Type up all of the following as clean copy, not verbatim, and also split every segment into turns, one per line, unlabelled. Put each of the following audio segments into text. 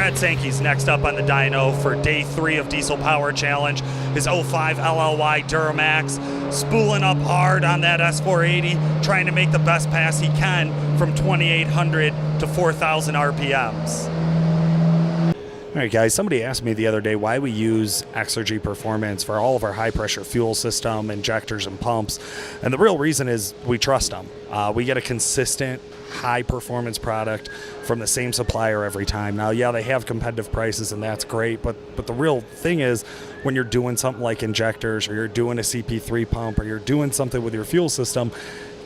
Brad Sankey's next up on the dyno for day 3 of Diesel Power Challenge. His 05 LLY Duramax, spooling up hard on that S480, trying to make the best pass he can from 2,800 to 4,000 RPMs. All right, guys, somebody asked me the other day why we use Exergy Performance for all of our high-pressure fuel system, injectors, and pumps. And the real reason is we trust them. We get a consistent, high-performance product from the same supplier every time. Now, yeah, they have competitive prices, and that's great, but the real thing is when you're doing something like injectors, or you're doing a CP3 pump, or you're doing something with your fuel system,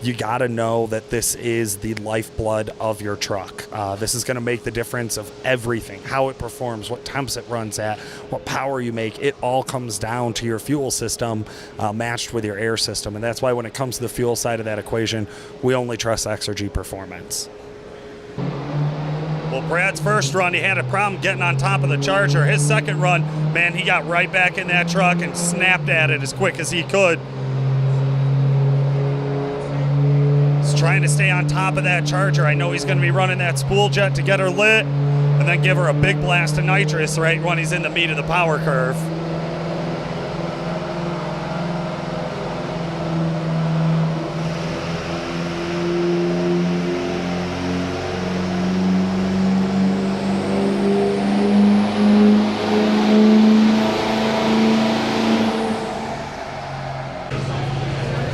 you got to know that this is the lifeblood of your truck. This is going to make the difference of everything, how it performs, what temps it runs at, what power you make. It all comes down to your fuel system matched with your air system. And that's why when it comes to the fuel side of that equation, we only trust Exergy Performance. Well, Brad's first run, he had a problem getting on top of the Charger. His second run, man, he got right back in that truck and snapped at it as quick as he could. Trying to stay on top of that Charger. I know he's going to be running that spool jet to get her lit and then give her a big blast of nitrous right when he's in the meat of the power curve.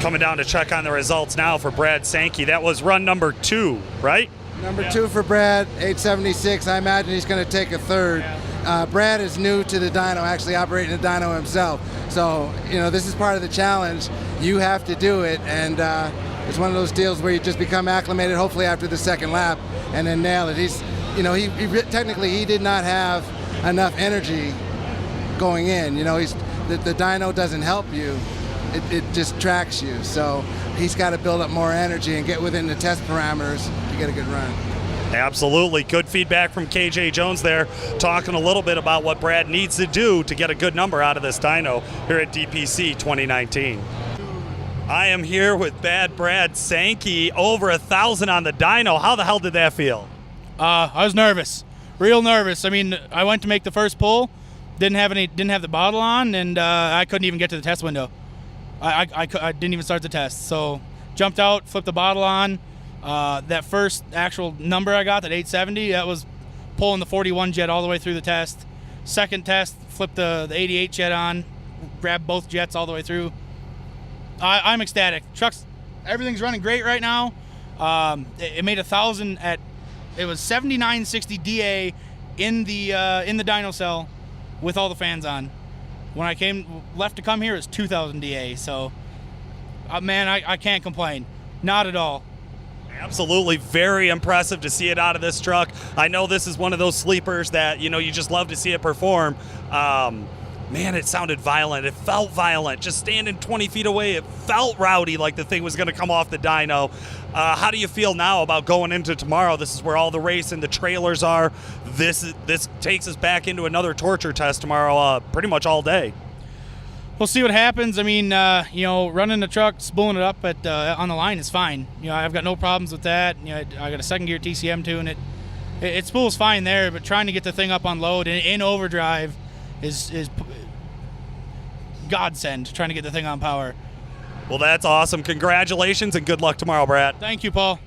Coming down to check on the results now for Brad Sankey. That was run number 2, right?
Number 2 for Brad, 876. I imagine he's going to take a third. Brad is new to the dyno, actually operating the dyno himself. So, this is part of the challenge. You have to do it, and it's one of those deals where you just become acclimated, hopefully after the second lap, and then nail it. Technically he did not have enough energy going in. The dyno doesn't help you. It just tracks you, so he's got to build up more energy and get within the test parameters to get a good run.
Absolutely. Good feedback from KJ Jones there, talking a little bit about what Brad needs to do to get a good number out of this dyno here at DPC 2019. I am here with bad Brad Sankey, over 1,000 on the dyno. How the hell did that feel?
I was nervous, real nervous. I mean, I went to make the first pull, didn't have the bottle on, and I couldn't even get to the test window. I didn't even start the test. So jumped out, flipped the bottle on. That first actual number I got, that 870, that was pulling the 41 jet all the way through the test. Second test, flipped the 88 jet on, grabbed both jets all the way through. I'm ecstatic. Everything's running great right now. It made 1,000 it was 7960 DA in the dyno cell with all the fans on. When I left to come here, it was 2,000 DA, so, man, I can't complain. Not at all.
Absolutely, very impressive to see it out of this truck. I know this is one of those sleepers that, you just love to see it perform. Man, it sounded violent. It felt violent. Just standing 20 feet away, it felt rowdy, like the thing was going to come off the dyno. How do you feel now about going into tomorrow? This is where all the race and the trailers are. This takes us back into another torture test tomorrow, pretty much all day.
We'll see what happens. I mean, running the truck, spooling it up on the line is fine. I've got no problems with that. I got a second gear TCM too, and it spools fine there. But trying to get the thing up on load and in overdrive is godsend, trying to get the thing on power.
Well, that's awesome. Congratulations and good luck tomorrow, Brad.
Thank you, Paul.